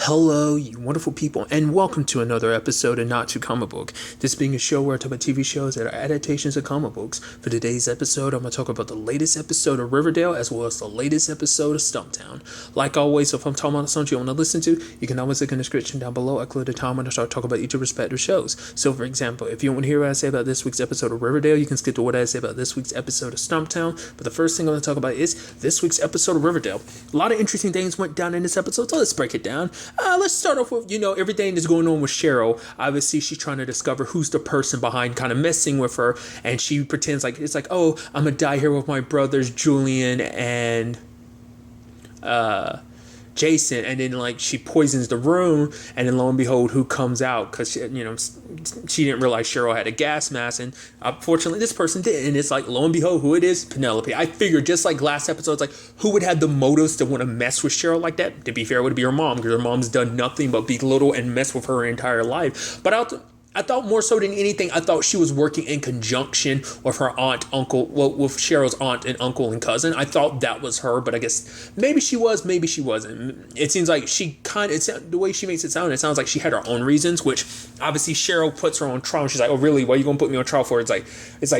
Hello, you wonderful people, and welcome to another episode of Not Too Comic Book. This being a show where I talk about TV shows that are adaptations of comic books. For today's episode, I'm going to talk about the latest episode of Riverdale as well as the latest episode of Stumptown. Like always, if I'm talking about something you want to listen to, you can always look in the description down below. I click the time when I start talking about each of respective shows. So, for example, if you want to hear what I say about this week's episode of Riverdale, you can skip to what I say about this week's episode of Stumptown. But the first thing I'm going to talk about is this week's episode of Riverdale. A lot of interesting things went down in this episode, so let's break it down. Let's start off with, everything that's going on with Cheryl. Obviously, she's trying to discover who's the person behind kind of messing with her. And she pretends like, it's like, oh, I'm going to die here with my brothers, Julian and Jason. And then, like, she poisons the room. And then, lo and behold, who comes out? Because, she didn't realize Cheryl had a gas mask. And unfortunately, this person did. And it's like, lo and behold, who it is? Penelope. I figured, just like last episode, it's like, who would have the motives to want to mess with Cheryl like that? To be fair, it would be her mom, because her mom's done nothing but belittle and mess with her entire life. But I thought more so than anything, I thought she was working in conjunction with her aunt, uncle, well, with Cheryl's aunt and uncle and cousin. I thought that was her, but I guess maybe she was, maybe she wasn't. It seems like she the way she makes it sound like she had her own reasons, which obviously Cheryl puts her on trial. She's like, oh, really? What are you going to put me on trial for? It's like,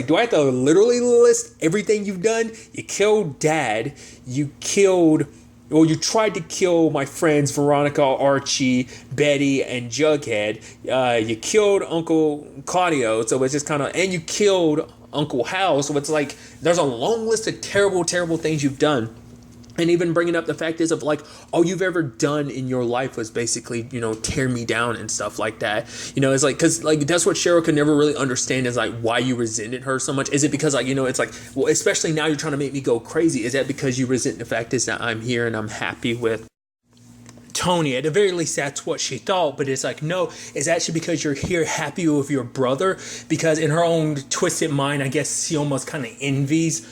do I have to literally list everything you've done? You killed Dad. You tried to kill my friends Veronica, Archie, Betty, and Jughead. You killed Uncle Claudio, so it's just kind of, and you killed Uncle Hal, so it's like, there's a long list of terrible, terrible things you've done. And even bringing up the fact is of like, all you've ever done in your life was basically, tear me down and stuff like that. It's like, because like, that's what Cheryl could never really understand is like, why you resented her so much. Is it because like, it's like, well, especially now you're trying to make me go crazy. Is that because you resent the fact is that I'm here and I'm happy with Tony? At the very least, that's what she thought, but it's like, no, it's actually because you're here happy with your brother, because in her own twisted mind, I guess she almost kind of envies,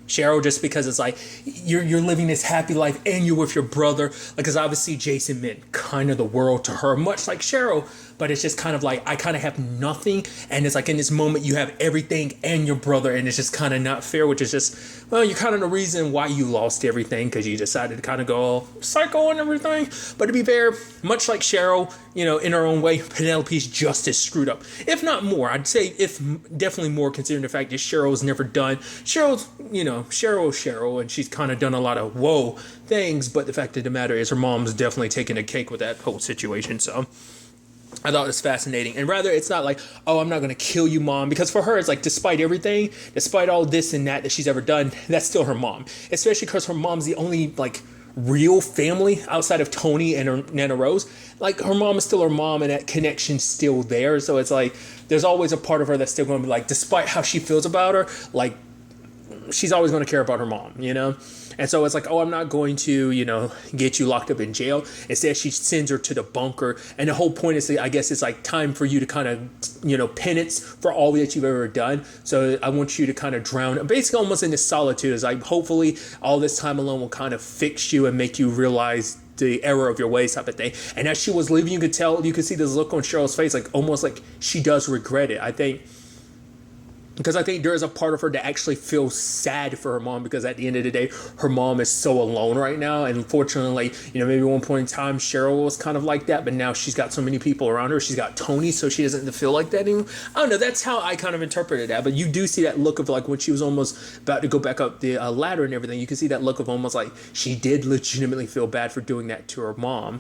Cheryl, just because it's like you're living this happy life and you're with your brother, like, because obviously Jason meant kind of the world to her, much like Cheryl, but it's just kind of like, I kind of have nothing, and it's like in this moment you have everything and your brother, and it's just kind of not fair, which is just, well, you're kind of the reason why you lost everything, because you decided to kind of go all psycho and everything. But to be fair, much like Cheryl, in her own way, Penelope's just as screwed up, if not more. I'd say if definitely more, considering the fact that Cheryl's never done, Cheryl, and she's kind of done a lot of whoa things, but the fact of the matter is her mom's definitely taking a cake with that whole situation. So I thought it was fascinating. And rather, it's not like, oh, I'm not going to kill you, Mom. Because for her, it's like, despite everything, despite all this and that she's ever done, that's still her mom. Especially because her mom's the only, like, real family outside of Tony and her Nana Rose. Like, her mom is still her mom, and that connection's still there. So it's like, there's always a part of her that's still going to be like, despite how she feels about her, like, she's always going to care about her mom, And so it's like, oh, I'm not going to, get you locked up in jail. Instead, she sends her to the bunker. And the whole point is, I guess, it's like time for you to kind of, penance for all that you've ever done. So I want you to kind of drown, basically almost in this solitude. It's like, hopefully all this time alone will kind of fix you and make you realize the error of your ways, type of thing. And as she was leaving, you could see this look on Cheryl's face, like almost like she does regret it. Because I think there is a part of her that actually feels sad for her mom, because at the end of the day, her mom is so alone right now. And unfortunately, maybe at one point in time, Cheryl was kind of like that, but now she's got so many people around her. She's got Tony, so she doesn't feel like that anymore. I don't know. That's how I kind of interpreted that. But you do see that look of like when she was almost about to go back up the ladder and everything. You can see that look of almost like she did legitimately feel bad for doing that to her mom.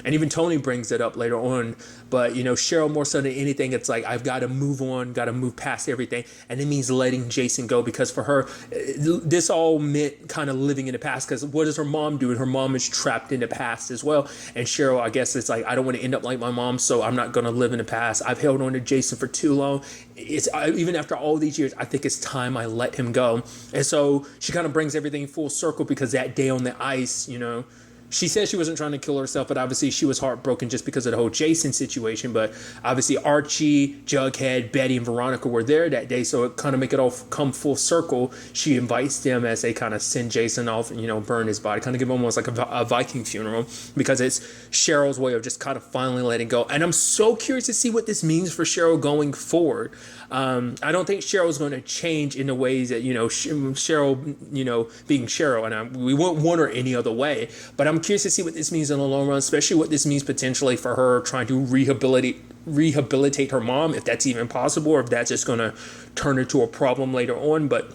And even Tony brings it up later on. But, Cheryl, more so than anything, it's like, I've got to move on, got to move past everything. And it means letting Jason go, because for her, this all meant kind of living in the past. Because what does her mom do? And her mom is trapped in the past as well. And Cheryl, I guess it's like, I don't want to end up like my mom, so I'm not going to live in the past. I've held on to Jason for too long. Even after all these years, I think it's time I let him go. And so she kind of brings everything full circle, because that day on the ice, she said she wasn't trying to kill herself, but obviously she was heartbroken just because of the whole Jason situation. But obviously Archie, Jughead, Betty, and Veronica were there that day, so it kind of make it all come full circle. She invites them as they kind of send Jason off and, burn his body, kind of give him almost like a Viking funeral, because it's Cheryl's way of just kind of finally letting go. And I'm so curious to see what this means for Cheryl going forward. I don't think Cheryl's going to change in the ways that, Cheryl, being Cheryl, and we won't want her any other way. But I'm I'm curious to see what this means in the long run, especially what this means potentially for her trying to rehabilitate her mom, if that's even possible, or if that's just going to turn into a problem later on. But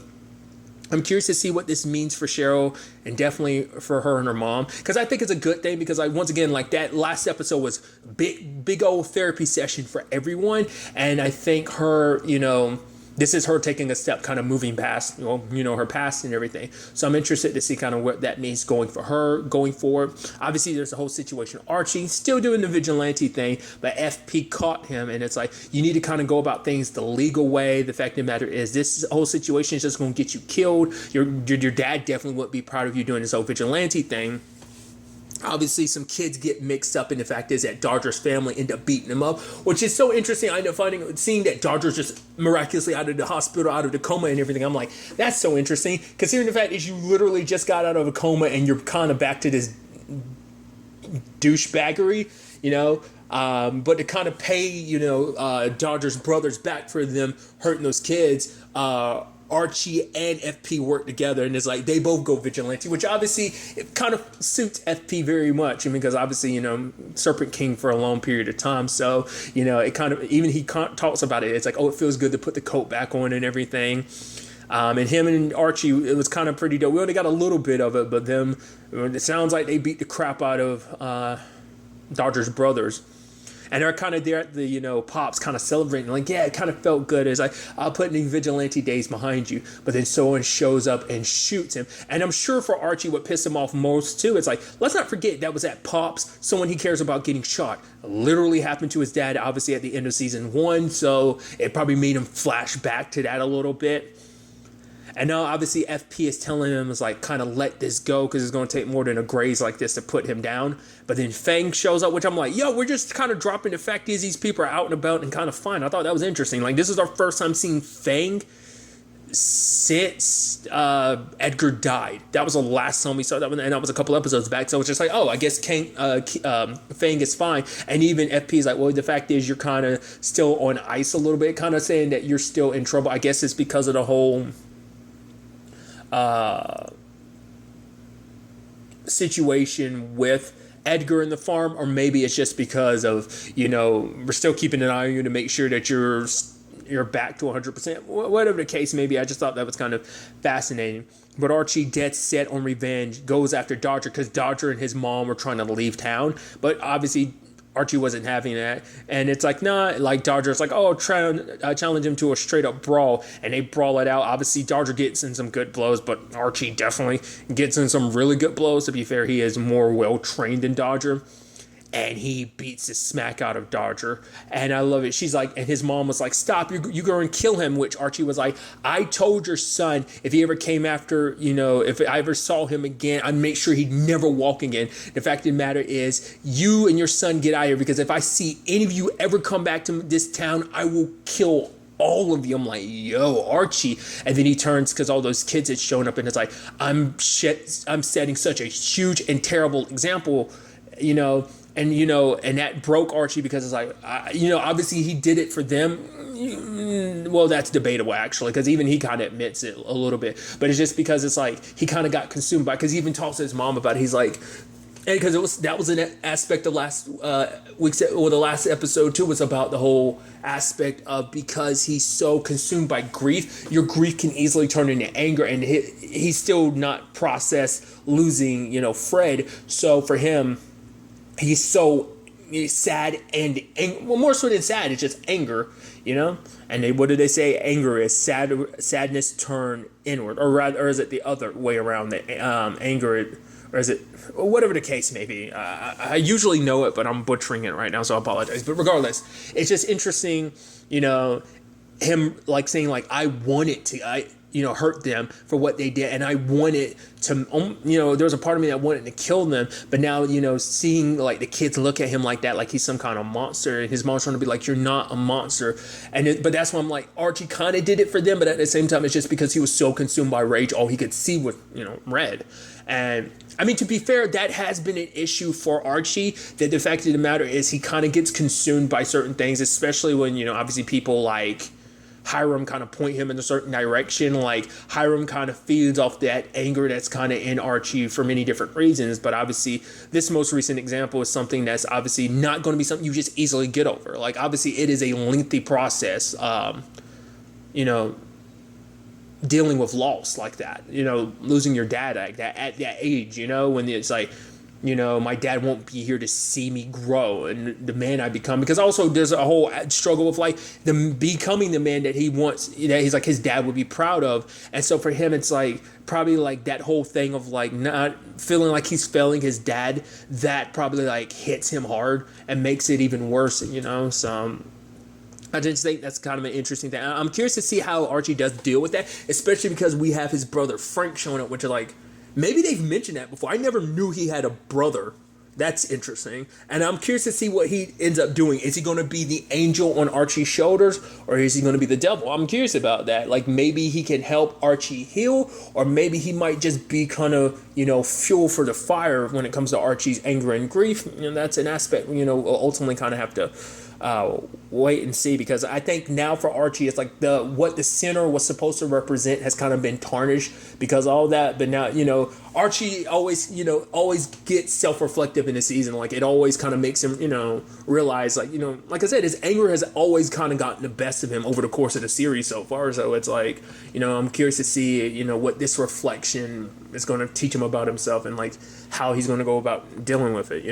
I'm curious to see what this means for Cheryl, and definitely for her and her mom, because I think it's a good thing, because once again, like, that last episode was big old therapy session for everyone. And I think her, this is her taking a step, kind of moving past, her past and everything. So I'm interested to see kind of what that means going for her going forward. Obviously, there's a whole situation. Archie still doing the vigilante thing, but FP caught him, and it's like, you need to kind of go about things the legal way. The fact of the matter is, this whole situation is just going to get you killed. Your dad definitely would be proud of you doing this whole vigilante thing. Obviously, some kids get mixed up, and the fact is that Dodger's family end up beating him up, which is so interesting. I end up seeing that Dodger's just miraculously out of the hospital, out of the coma and everything. I'm like, that's so interesting, considering the fact is you literally just got out of a coma and you're kind of back to this douchebaggery, but to kind of pay, Dodger's brothers back for them hurting those kids, Archie and FP work together, and it's like they both go vigilante, which obviously it kind of suits FP very much. Because obviously, Serpent King for a long period of time. So, it kind of, even he talks about it. It's like, oh, it feels good to put the coat back on and everything. And him and Archie, it was kind of pretty dope. We only got a little bit of it, but it sounds like they beat the crap out of Dodger's brothers. And they're kind of there at the, Pops kind of celebrating. Like, yeah, it kind of felt good. It's like, I'll put any vigilante days behind you. But then someone shows up and shoots him. And I'm sure for Archie, what pissed him off most, too, it's like, let's not forget that was at Pops, someone he cares about getting shot. Literally happened to his dad, obviously, at the end of season 1. So it probably made him flash back to that a little bit. And now, obviously, FP is telling him, is like, kind of let this go, because it's going to take more than a graze like this to put him down. But then Fang shows up, which I'm like, yo, we're just kind of dropping the fact is these people are out and about and kind of fine. I thought that was interesting. Like, this is our first time seeing Fang since Edgar died. That was the last time we saw that one, and that was a couple episodes back. So it's just like, oh, I guess Fang is fine. And even FP is like, well, the fact is you're kind of still on ice a little bit, kind of saying that you're still in trouble. I guess it's because of the whole situation with Edgar in the farm, or maybe it's just because of, we're still keeping an eye on you to make sure that you're back to 100%. Whatever the case may be, I just thought that was kind of fascinating. But Archie, dead set on revenge, goes after Dodger because Dodger and his mom were trying to leave town, but obviously Archie wasn't having that, and it's like, nah, like Dodger's like, oh, challenge him to a straight up brawl, and they brawl it out. Obviously, Dodger gets in some good blows, but Archie definitely gets in some really good blows. To be fair, he is more well trained than Dodger, and he beats the smack out of Dodger, and I love it. She's like, and his mom was like, stop, you go and kill him, which Archie was like, I told your son if he ever came after, if I ever saw him again, I'd make sure he'd never walk again. The fact of the matter is, you and your son get out of here, because if I see any of you ever come back to this town, I will kill all of you. I'm like, yo, Archie. And then he turns, because all those kids had shown up, and it's like, I'm setting such a huge and terrible example, and that broke Archie, because it's like, obviously he did it for them. Well, that's debatable, actually, because even he kind of admits it a little bit. But it's just because it's like he kind of got consumed by it, because he even talks to his mom about it. He's like, and because that was an aspect of last week's, or the last episode too, was about the whole aspect of, because he's so consumed by grief, your grief can easily turn into anger, and he's still not processed losing, Fred. So for him, he's sad and well, more so than sad, it's just anger, And what do they say? Anger is sadness turned inward, or is it the other way around? That anger, or is it whatever the case may be? I usually know it, but I'm butchering it right now, so I apologize. But regardless, it's just interesting, him like saying like, I wanted to, hurt them for what they did, and I wanted to, there was a part of me that wanted to kill them, but now, seeing like the kids look at him like that, like he's some kind of monster, and his mom's trying to be like, you're not a monster, but that's why I'm like, Archie kind of did it for them, but at the same time, it's just because he was so consumed by rage, all he could see was, red. And I mean, to be fair, that has been an issue for Archie, that the fact of the matter is he kind of gets consumed by certain things, especially when, obviously people like Hiram kind of point him in a certain direction. Like Hiram kind of feeds off that anger that's kind of in Archie for many different reasons. But obviously this most recent example is something that's obviously not going to be something you just easily get over. Like obviously it is a lengthy process, dealing with loss like that, losing your dad at that age, when it's like, my dad won't be here to see me grow and the man I become. Because also there's a whole struggle with like becoming the man that he wants, that he's like his dad would be proud of. And so for him, it's like probably like that whole thing of like not feeling like he's failing his dad, that probably like hits him hard and makes it even worse, So I just think that's kind of an interesting thing. I'm curious to see how Archie does deal with that, especially because we have his brother Frank showing up, which is like, maybe they've mentioned that before. I never knew he had a brother. That's interesting. And I'm curious to see what he ends up doing. Is he going to be the angel on Archie's shoulders, or is he going to be the devil? I'm curious about that. Like maybe he can help Archie heal, or maybe he might just be kind of, fuel for the fire when it comes to Archie's anger and grief. That's an aspect, we'll ultimately kind of have to wait and see, because I think now for Archie it's like what the center was supposed to represent has kind of been tarnished because all that. But now Archie always gets self-reflective in the season. Like it always kind of makes him realize like like I said, his anger has always kind of gotten the best of him over the course of the series so far. So it's like I'm curious to see what this reflection is going to teach him about himself and like how he's going to go about dealing with it.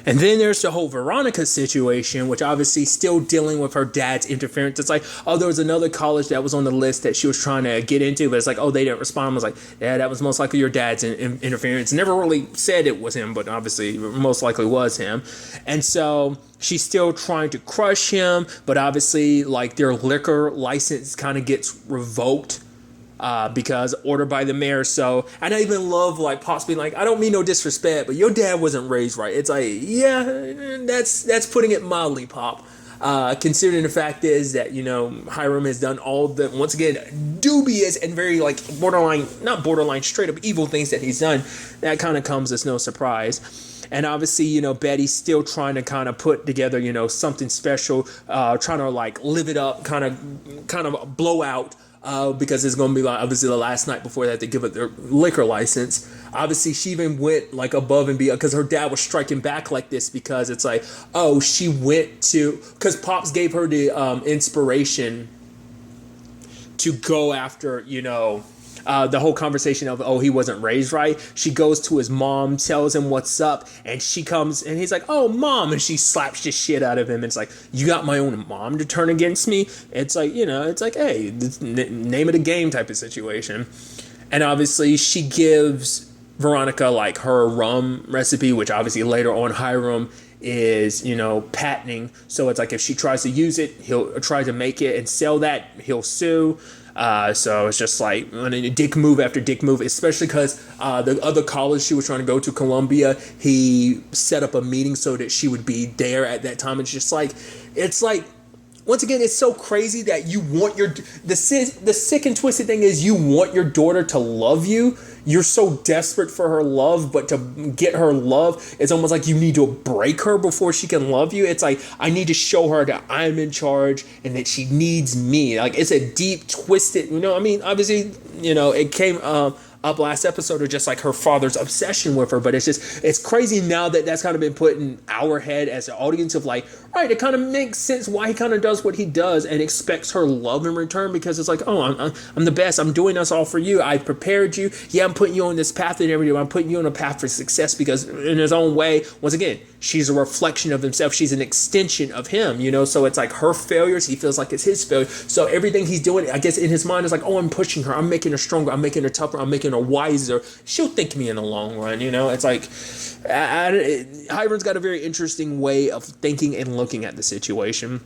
And then there's the whole Veronica situation, which obviously still dealing with her dad's interference. It's like, there was another college that was on the list that she was trying to get into, but it's like, they didn't respond. I was like, yeah, that was most likely your dad's interference. Never really said it was him, but obviously most likely was him. And so she's still trying to crush him, but obviously like their liquor license kind of gets revoked. Because ordered by the mayor. So, and I even love like Pop's being like, I don't mean no disrespect, but your dad wasn't raised right. It's like, yeah, that's putting it mildly, Pop. Considering the fact is that, Hiram has done all the, once again, dubious and very like not borderline, straight up evil things that he's done. That kind of comes as no surprise. And obviously, Betty's still trying to kind of put together, something special, trying to like live it up, kind of blow out. Because it's going to be like obviously the last night before they have to give up their liquor license. Obviously, she even went like above and beyond because her dad was striking back like this because it's like, she went to, because Pops gave her the inspiration to go after, the whole conversation of, he wasn't raised right. She goes to his mom, tells him what's up, and she comes, and he's like, oh, Mom, and she slaps the shit out of him. And it's like, you got my own mom to turn against me? It's like, it's like, hey, name of the game type of situation. And obviously, she gives Veronica, like, her rum recipe, which obviously later on Hiram is, patenting. So it's like, if she tries to use it, he'll try to make it and sell that, he'll sue. So it's just like dick move after dick move, especially because the other college she was trying to go to, Columbia, he set up a meeting so that she would be there at that time. It's just like, once again, it's so crazy that you want the sick and twisted thing is you want your daughter to love you. You're so desperate for her love, but to get her love, it's almost like you need to break her before she can love you. It's like, I need to show her that I'm in charge and that she needs me. Like, it's a deep, twisted, obviously, it came up last episode of just like her father's obsession with her, but it's crazy now that that's kind of been put in our head as an audience of like, right, it kind of makes sense why he kind of does what he does and expects her love in return, because it's like, I'm the best, I'm doing this all for you, I prepared you, yeah, I'm putting you on this path and everything, I'm putting you on a path for success, because in his own way, once again, she's a reflection of himself, she's an extension of him, so it's like her failures, he feels like it's his failure, so everything he's doing, I guess in his mind is like, I'm pushing her, I'm making her stronger, I'm making her tougher, I'm making her wiser, she'll thank me in the long run, it's like, Hiram's got a very interesting way of thinking and looking at the situation.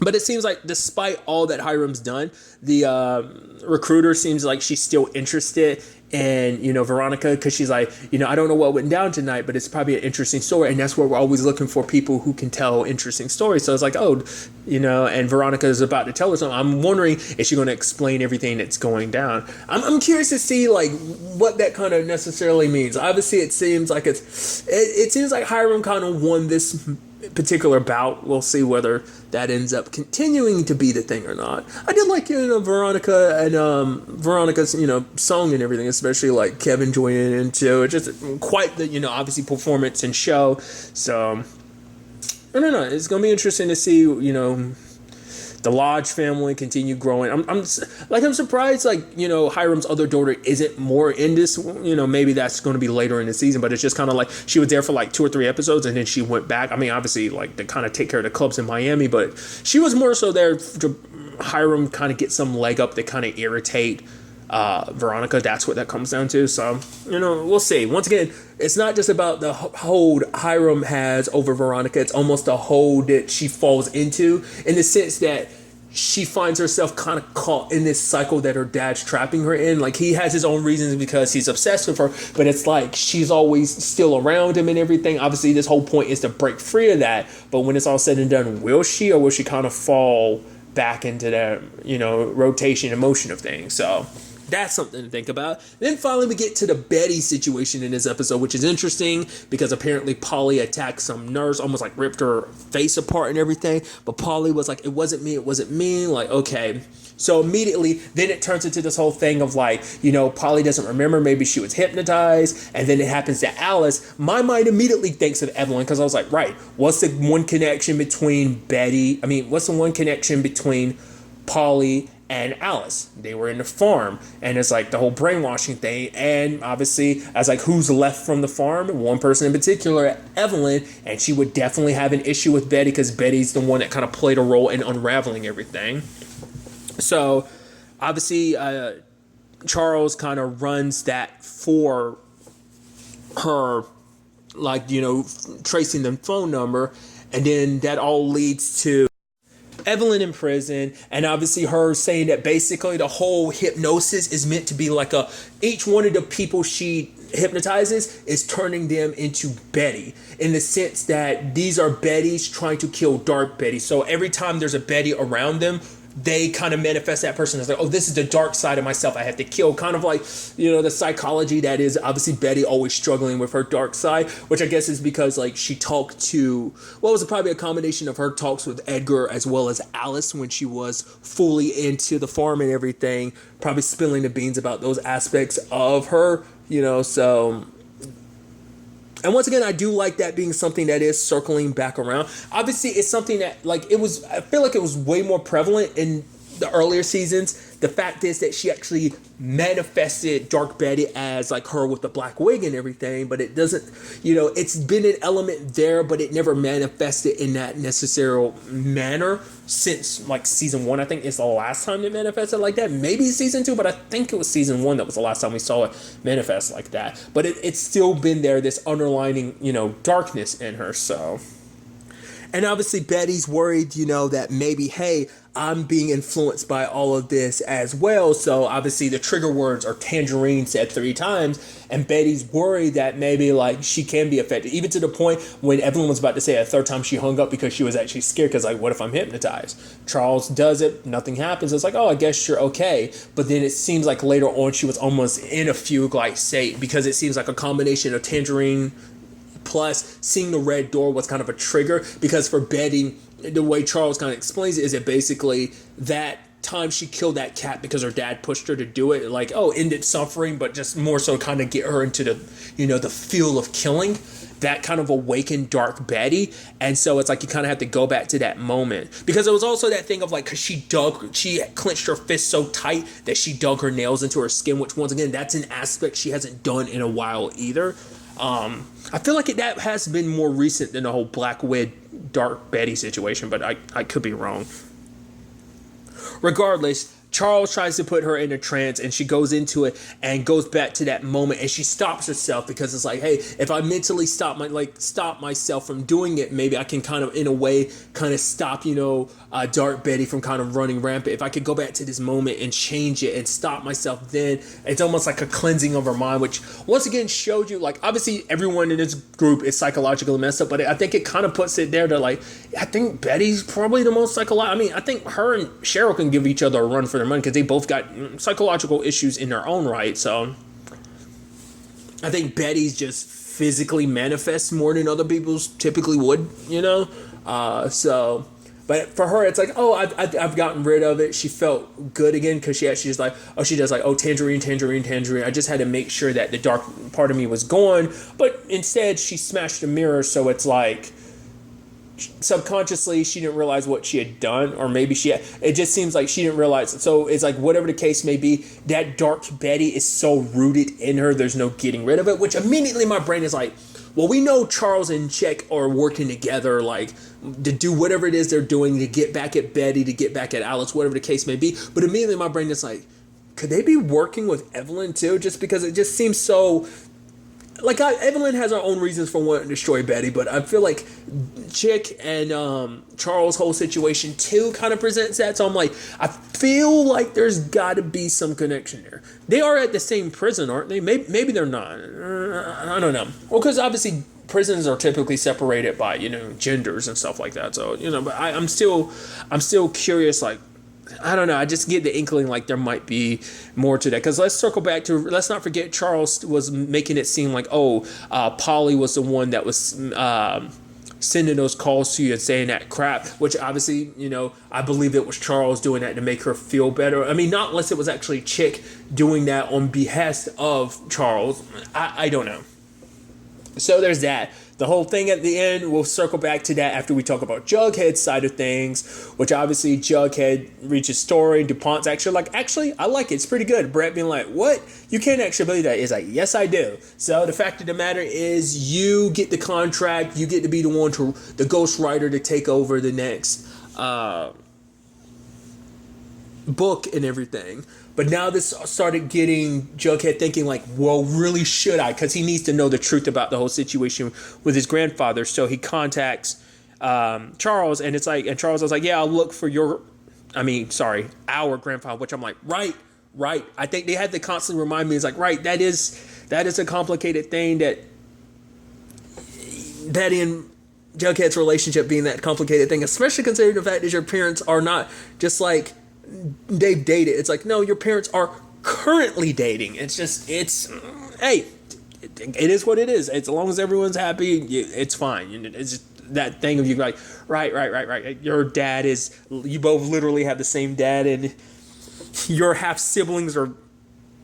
But it seems like despite all that Hiram's done, the recruiter seems like she's still interested in, Veronica, because she's like, I don't know what went down tonight, but it's probably an interesting story. And that's where we're always looking for people who can tell interesting stories. So it's like, and Veronica is about to tell her something. I'm wondering, is she going to explain everything that's going down? I'm curious to see like what that kind of necessarily means. Obviously, it seems like it seems like Hiram kind of won this particular bout. We'll see whether that ends up continuing to be the thing or not. I did like, Veronica and Veronica's, song and everything, especially like Kevin joining in too. It's just quite the, obviously performance and show. So I don't know. It's going to be interesting to see, the Lodge family continue growing. I'm surprised, Hiram's other daughter isn't more in this. Maybe that's going to be later in the season, but it's just kind of like she was there for like 2 or 3 episodes and then she went back. I mean, obviously, like, to kind of take care of the clubs in Miami, but she was more so there to Hiram kind of get some leg up to kind of irritate Veronica. That's what that comes down to. So, we'll see. Once again, it's not just about the hold Hiram has over Veronica. It's almost a hold that she falls into, in the sense that she finds herself kind of caught in this cycle that her dad's trapping her in. Like, he has his own reasons because he's obsessed with her, but it's like she's always still around him and everything. Obviously, this whole point is to break free of that. But when it's all said and done, will she, or will she kind of fall back into that, rotation and motion of things? So that's something to think about. Then finally we get to the Betty situation in this episode, which is interesting because apparently Polly attacked some nurse, almost like ripped her face apart and everything. But Polly was like, it wasn't me. Like, okay. So immediately then it turns into this whole thing of like, Polly doesn't remember. Maybe she was hypnotized. And then it happens to Alice. My mind immediately thinks of Evelyn, because I was like, right, what's the one connection between Polly and Alice? They were in the farm, and it's like the whole brainwashing thing. And obviously, I was like, who's left from the farm? One person in particular, Evelyn, and she would definitely have an issue with Betty because Betty's the one that kind of played a role in unraveling everything. So obviously, Charles kind of runs that for her, like, tracing the phone number, and then that all leads to Evelyn in prison, and obviously her saying that basically the whole hypnosis is meant to be like each one of the people she hypnotizes is turning them into Betty, in the sense that these are Bettys trying to kill Dark Betty. So every time there's a Betty around them, they kind of manifest that person as like, oh, this is the dark side of myself I have to kill. Kind of like, the psychology that is obviously Betty always struggling with her dark side, which I guess is because like she talked to, well, it was probably a combination of her talks with Edgar as well as Alice when she was fully into the farm and everything, probably spilling the beans about those aspects of her, so. And once again, I do like that being something that is circling back around. Obviously, it's something that, I feel like it was way more prevalent in the earlier seasons. The fact is that she actually manifested Dark Betty as like her with the black wig and everything, but it doesn't, it's been an element there, but it never manifested in that necessary manner since like season 1. I think it's the last time it manifested like that. Maybe season 2, but I think it was season 1 that was the last time we saw it manifest like that. But it's still been there, this underlining, darkness in her. So, and obviously Betty's worried, that maybe, hey, I'm being influenced by all of this as well. So obviously the trigger words are Tangerine said 3 times, and Betty's worried that maybe like she can be affected, even to the point when Evelyn was about to say a 3rd time, she hung up because she was actually scared, because like, what if I'm hypnotized? Charles does it, nothing happens. It's like, oh, I guess you're okay. But then it seems like later on she was almost in a fugue-like state, because it seems like a combination of Tangerine plus seeing the red door was kind of a trigger, because for Betty, the way Charles kind of explains it is that basically that time she killed that cat because her dad pushed her to do it, like, ended suffering, but just more so kind of get her into the, the feel of killing. That kind of awakened Dark Betty. And so it's like you kind of have to go back to that moment, because it was also that thing of like, because she clenched her fist so tight that she dug her nails into her skin, which once again, that's an aspect she hasn't done in a while either. I feel like that has been more recent than the whole Black Wig Dark Betty situation, but I could be wrong. Regardless, Charles tries to put her in a trance, and she goes into it and goes back to that moment, and she stops herself, because it's like, hey, if I mentally stop myself from doing it, maybe I can kind of, in a way, kind of stop, Dark Betty from kind of running rampant. If I could go back to this moment and change it and stop myself, then it's almost like a cleansing of her mind, which once again showed you, like, obviously everyone in this group is psychologically messed up, but I think it kind of puts it there to like, I think Betty's probably the most psychological. I mean, I think her and Cheryl can give each other a run for their money, because they both got psychological issues in their own right. So I think Betty's just physically manifest more than other people's typically would, But for her, it's like, oh, I've gotten rid of it. She felt good again because she's like, oh, she does like, oh, tangerine, tangerine, tangerine. I just had to make sure that the dark part of me was gone. But instead, she smashed the mirror, so it's like subconsciously she didn't realize what she had done, or maybe it just seems like she didn't realize. So it's like, whatever the case may be, that dark Betty is so rooted in her, there's no getting rid of it, which immediately my brain is like, well, we know Charles and Chick are working together, like, to do whatever it is they're doing to get back at Betty, to get back at Alice, whatever the case may be. But immediately my brain is like, could they be working with Evelyn too? Just because it just seems so... Like, Evelyn has her own reasons for wanting to destroy Betty, but I feel like Chick and Charles' whole situation too kind of presents that. So I'm like, I feel like there's got to be some connection there. They are at the same prison, aren't they? Maybe they're not. I don't know. Well, because obviously prisons are typically separated by, genders and stuff like that. So, but I'm still curious, like, I don't know. I just get the inkling like there might be more to that. Because let's not forget Charles was making it seem like, Polly was the one that was sending those calls to you and saying that crap, which obviously, I believe it was Charles doing that to make her feel better. I mean, not unless it was actually Chick doing that on behest of Charles. I don't know. So there's that. The whole thing at the end, we'll circle back to that after we talk about Jughead's side of things, which obviously Jughead reaches story. DuPont's actually like, I like it. It's pretty good. Brett being like, what? You can't actually believe that. He's like, yes, I do. So the fact of the matter is you get the contract. You get to be the one the ghostwriter to take over the next book and everything. But now this started getting Jughead thinking like, well, really should I? Because he needs to know the truth about the whole situation with his grandfather. So he contacts Charles, and Charles was like, yeah, I'll look for our grandfather, which I'm like, right. I think they had to constantly remind me, it's like, right, that is a complicated thing, that Betty and Jughead's relationship being that complicated thing, especially considering the fact that your parents are not just like, they've dated. It's like, no, your parents are currently dating. Hey, it is what it is. As long as everyone's happy, it's fine. It's just that thing of you like, right. Your dad you both literally have the same dad, and your half siblings are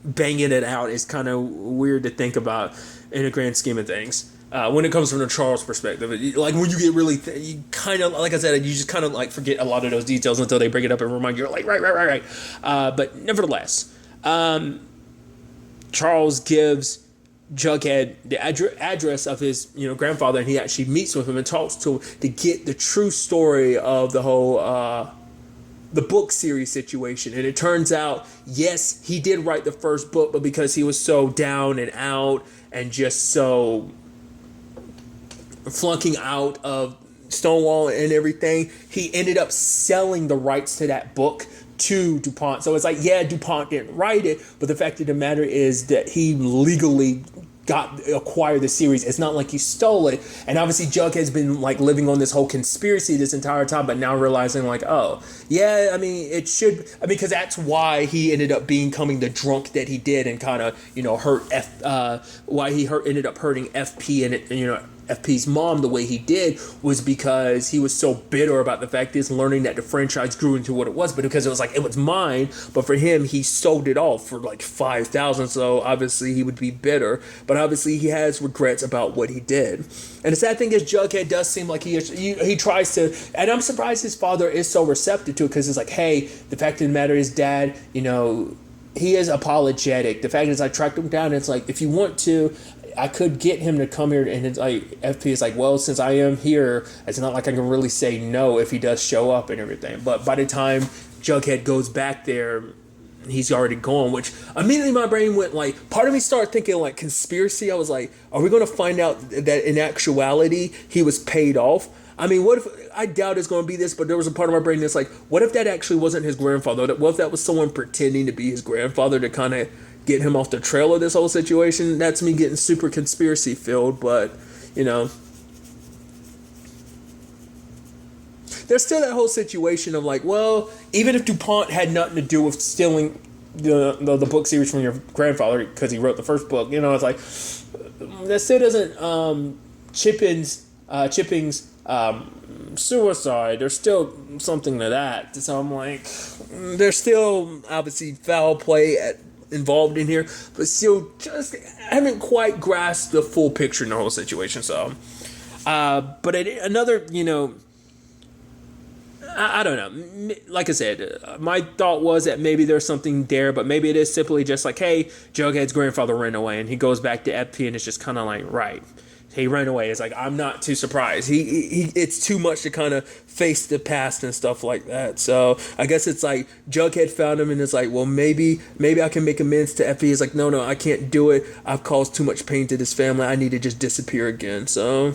banging it out. Is kind of weird to think about in a grand scheme of things. When it comes from the Charles perspective, like when you get really, you kind of, like I said, you just kind of like forget a lot of those details until they bring it up and remind you, like, right. But nevertheless, Charles gives Jughead the address of his, grandfather, and he actually meets with him and talks to him to get the true story of the whole, the book series situation. And it turns out, yes, he did write the first book, but because he was so down and out and just so flunking out of Stonewall and everything, he ended up selling the rights to that book to DuPont. So it's like, yeah, DuPont didn't write it, but the fact of the matter is that he legally acquired the series. It's not like he stole it. And obviously Jughead has been like living on this whole conspiracy this entire time, but now realizing like, oh yeah, I mean, because that's why he ended up becoming the drunk that he did, and kind of, hurt why he ended up hurting FP and FP's mom the way he did, was because he was so bitter about the fact is learning that the franchise grew into what it was, but because it was like, it was mine, but for him, he sold it off for like $5,000, so obviously he would be bitter, but obviously he has regrets about what he did. And the sad thing is, Jughead does seem like he tries to, and I'm surprised his father is so receptive to it, because it's like, hey, the fact of the matter is, Dad, he is apologetic. The fact is, I tracked him down, and it's like, if you want to, I could get him to come here, and it's like, FP is like, well, since I am here, it's not like I can really say no if he does show up and everything. But by the time Jughead goes back there, he's already gone, which immediately my brain went like, part of me started thinking like conspiracy. I was like, are we going to find out that in actuality he was paid off? I mean, what if, I doubt it's going to be this, but there was a part of my brain that's like, what if that actually wasn't his grandfather? What if that was someone pretending to be his grandfather to kind of get him off the trail of this whole situation? That's me getting super conspiracy filled, but there's still that whole situation of like, well, even if DuPont had nothing to do with stealing the book series from your grandfather because he wrote the first book, it's like, that still doesn't Chipping's suicide. There's still something to that. So I'm like, there's still obviously foul play involved in here, but still just haven't quite grasped the full picture in the whole situation. So, but another, I don't know. Like I said, my thought was that maybe there's something there, but maybe it is simply just like, hey, Jughead's grandfather ran away, and he goes back to FP, and it's just kind of like, right, he ran away. It's like, I'm not too surprised. He it's too much to kind of face the past and stuff like that. So I guess it's like Jughead found him, and it's like, well, maybe I can make amends to FP. It's like, no, I can't do it. I've caused too much pain to this family. I need to just disappear again. So,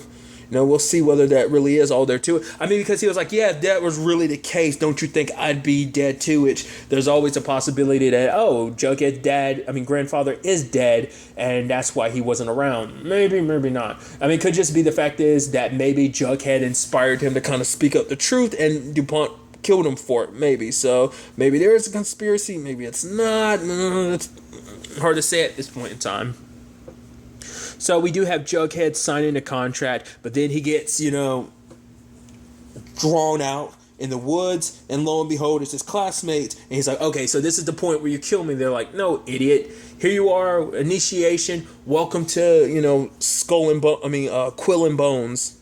we'll see whether that really is all there to it. I mean, because he was like, yeah, if that was really the case, don't you think I'd be dead too? Which there's always a possibility that, Jughead's grandfather is dead, and that's why he wasn't around. Maybe not. I mean, it could just be the fact is that maybe Jughead inspired him to kind of speak up the truth, and DuPont killed him for it, maybe. So maybe there is a conspiracy, maybe it's not. It's hard to say at this point in time. So we do have Jughead signing the contract, but then he gets, drawn out in the woods, and lo and behold, it's his classmates, and he's like, okay, so this is the point where you kill me. They're like, no, idiot. Here you are, initiation. Welcome to, Quill and Bones.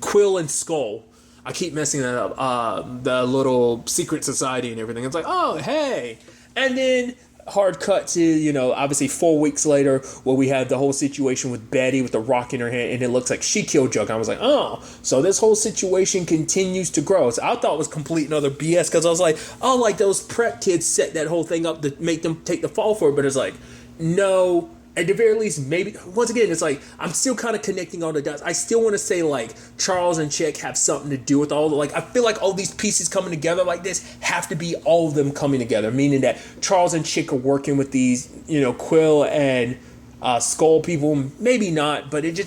Quill and Skull. I keep messing that up. The little secret society and everything. It's like, oh, hey. And then hard cut to, obviously 4 weeks later, where we have the whole situation with Betty with the rock in her hand, and it looks like she killed Jughead. I was like, oh, so this whole situation continues to grow. So I thought it was complete and utter BS, because I was like, oh, like those prep kids set that whole thing up to make them take the fall for it. But it's like, no. At the very least, maybe, once again, it's like, I'm still kind of connecting all the dots. I still want to say, like, Charles and Chick have something to do with all the, I feel like all these pieces coming together like this have to be all of them coming together, meaning that Charles and Chick are working with these, Quill and Skull people. Maybe not, but it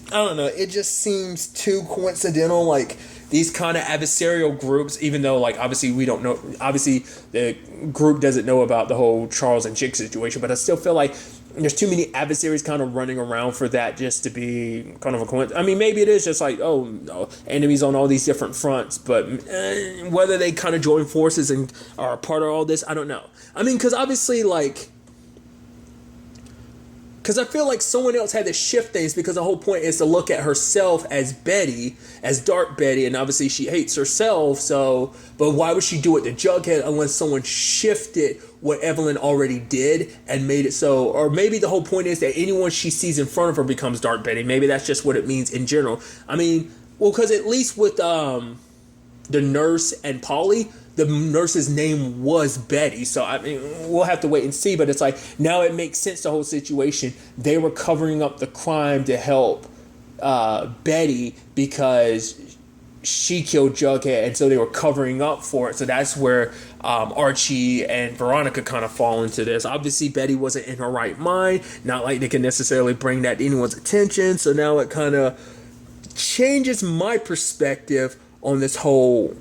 I don't know, it just seems too coincidental, like, these kind of adversarial groups, even though, like, obviously we don't know, obviously the group doesn't know about the whole Charles and Chick situation, but I still feel like there's too many adversaries kind of running around for that just to be kind of a coincidence. I mean, maybe it is just like, enemies on all these different fronts, but whether they kind of join forces and are a part of all this, I don't know. I mean, because obviously, because I feel like someone else had to shift things, because the whole point is to look at herself as Betty, as Dark Betty, and obviously she hates herself, but why would she do it to Jughead unless someone shifted what Evelyn already did and made it so? Or maybe the whole point is that anyone she sees in front of her becomes Dark Betty. Maybe that's just what it means in general. I mean, well, because at least with the nurse and Polly, the nurse's name was Betty. So, I mean, we'll have to wait and see. But it's like, now it makes sense, the whole situation. They were covering up the crime to help Betty because she killed Jughead. And so they were covering up for it. So that's where Archie and Veronica kind of fall into this. Obviously, Betty wasn't in her right mind. Not like they can necessarily bring that to anyone's attention. So now it kind of changes my perspective on this whole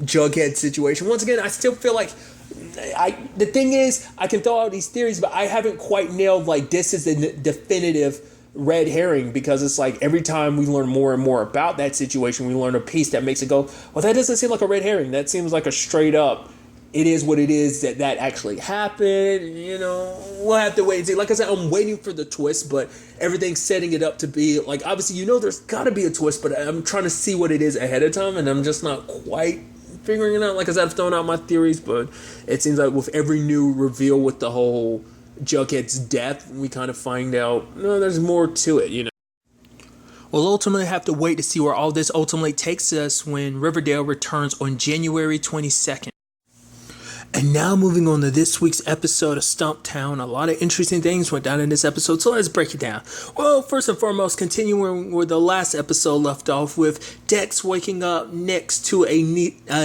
Jughead situation. Once again, I still feel like the thing is, I can throw out these theories, but I haven't quite nailed like this is the definitive red herring, because it's like every time we learn more and more about that situation, we learn a piece that makes it go, well, that doesn't seem like a red herring. That seems like a straight up, it is what it is, that actually happened. We'll have to wait and see. Like I said, I'm waiting for the twist, but everything's setting it up to be like, obviously, there's got to be a twist, but I'm trying to see what it is ahead of time, and I'm just not quite figuring it out. Like I said, I've thrown out my theories, but it seems like with every new reveal with the whole Jughead's death, we kind of find out, no, there's more to it, We'll ultimately have to wait to see where all this ultimately takes us when Riverdale returns on January 22nd. And now moving on to this week's episode of Stumptown. A lot of interesting things went down in this episode, so let's break it down. Well, first and foremost, continuing where the last episode left off with Dex waking up next to a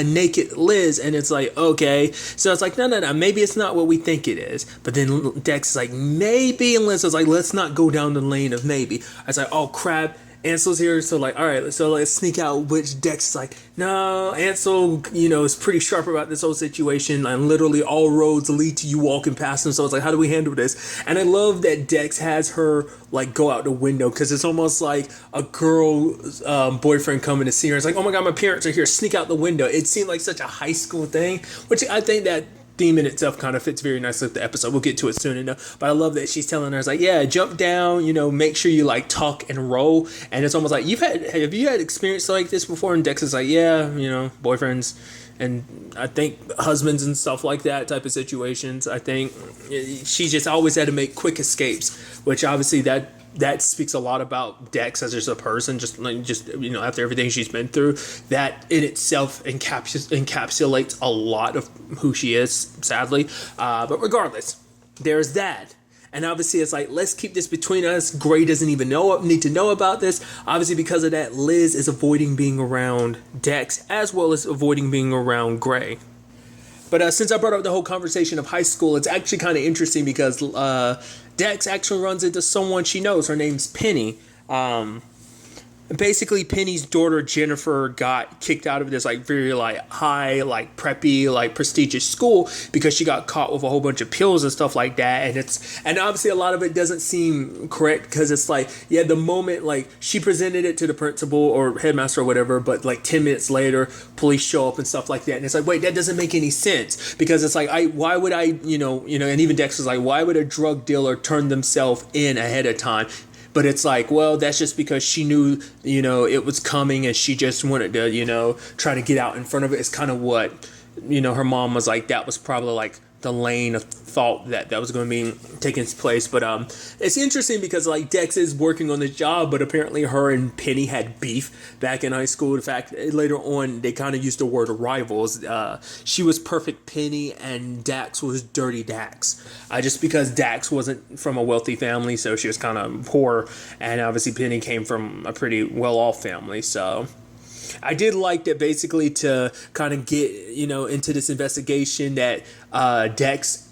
naked Liz, and it's like, okay. So it's like, no, maybe it's not what we think it is. But then Dex is like, maybe, and Liz is like, let's not go down the lane of maybe. I was like, oh crap. Ansel's here, so like, all right, so let's sneak out. Which Dex is like, no, Ansel, is pretty sharp about this whole situation, and literally all roads lead to you walking past him. So it's like, how do we handle this? And I love that Dex has her like go out the window, because it's almost like a girl's boyfriend coming to see her. It's like, oh my god, my parents are here, sneak out the window. It seemed like such a high school thing, which I think that theme in itself kind of fits very nicely with the episode. We'll get to it soon enough. But I love that she's telling her, it's like, yeah, jump down, make sure you like tuck and roll. And it's almost like, have you had experience like this before? And Dex is like, yeah, boyfriends and I think husbands and stuff like that type of situations. I think she just always had to make quick escapes, which obviously that speaks a lot about Dex as just a person, just after everything she's been through. That in itself encapsulates a lot of who she is, sadly. But regardless, there's that. And obviously it's like, let's keep this between us. Gray doesn't even need to know about this. Obviously because of that, Liz is avoiding being around Dex as well as avoiding being around Gray. But since I brought up the whole conversation of high school, it's actually kind of interesting because Dex actually runs into someone she knows. Her name's Penny. Basically, Penny's daughter Jennifer got kicked out of this like very like high, like preppy, like prestigious school because she got caught with a whole bunch of pills and stuff like that. And obviously a lot of it doesn't seem correct, because it's like, yeah, the moment like she presented it to the principal or headmaster or whatever, but like 10 minutes later, police show up and stuff like that. And it's like, wait, that doesn't make any sense, because it's like, why would I, and even Dex was like, why would a drug dealer turn themselves in ahead of time? But it's like, well, that's just because she knew, it was coming and she just wanted to, try to get out in front of it. It's kind of what, her mom was like, that was probably like the lane of thought that was going to be taking place. But it's interesting because like Dex is working on this job, but apparently her and Penny had beef back in high school. In fact, later on they kind of used the word rivals. She was perfect Penny and Dax was dirty Dax, just because Dax wasn't from a wealthy family, so she was kind of poor, and obviously Penny came from a pretty well-off family. So I did like that basically to kind of get, into this investigation that Dex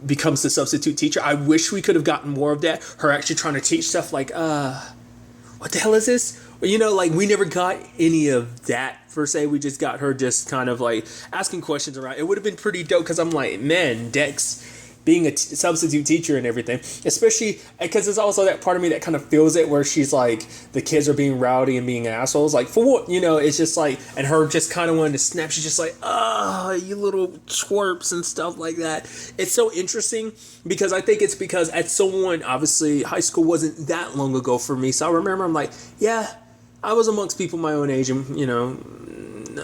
becomes the substitute teacher. I wish we could have gotten more of that. Her actually trying to teach stuff like, what the hell is this? Like we never got any of that per se. We just got her just kind of like asking questions around. It would have been pretty dope, because I'm like, man, Dex being a substitute teacher and everything, especially because there's also that part of me that kind of feels it, where she's like, the kids are being rowdy and being assholes, like for what, it's just like, and her just kind of wanting to snap. She's just like, oh, you little twerps and stuff like that. It's so interesting, because I think it's because at someone, obviously high school wasn't that long ago for me, so I remember I'm like, yeah, I was amongst people my own age, and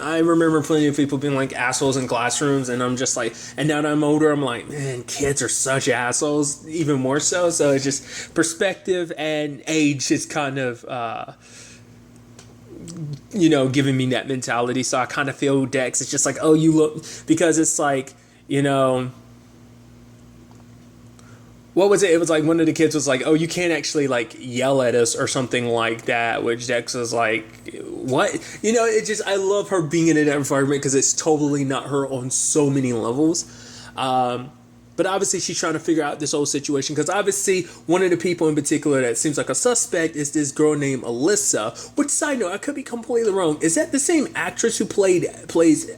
I remember plenty of people being like assholes in classrooms, and I'm just like, and now that I'm older, I'm like, man, kids are such assholes, even more so. So it's just perspective and age is kind of, giving me that mentality. So I kind of feel Dex, it's just like, oh, you look, because it's like, what was it? It was like one of the kids was like, oh, you can't actually like yell at us or something like that, which Dex was like, what? It just, I love her being in that environment, because it's totally not her on so many levels. But obviously she's trying to figure out this whole situation, because obviously one of the people in particular that seems like a suspect is this girl named Alyssa, which, side note, I could be completely wrong. Is that the same actress who plays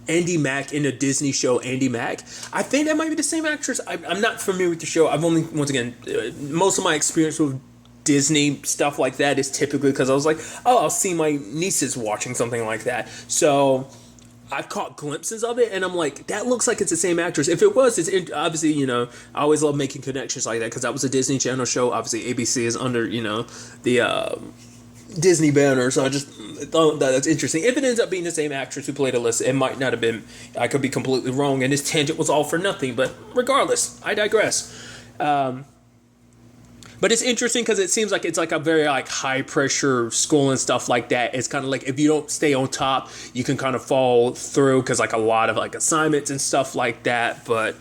Andy Mack in the Disney show Andy Mack? I think that might be the same actress. I'm not familiar with the show. I've only, once again, most of my experience with Disney stuff like that is typically because I was like, oh, I'll see my nieces watching something like that. So I've caught glimpses of it, and I'm like, that looks like it's the same actress. If it was, it's obviously, I always love making connections like that, because that was a Disney Channel show. Obviously, ABC is under, the Disney banner, so I just thought that's interesting. If it ends up being the same actress who played Alyssa, it might not have been. I could be completely wrong, and this tangent was all for nothing. But regardless, I digress. But it's interesting because it seems like it's like a very like high pressure school and stuff like that. It's kind of like if you don't stay on top, you can kind of fall through, because like a lot of like assignments and stuff like that. But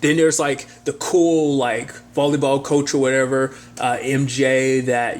then there's like the cool like volleyball coach or whatever, MJ, that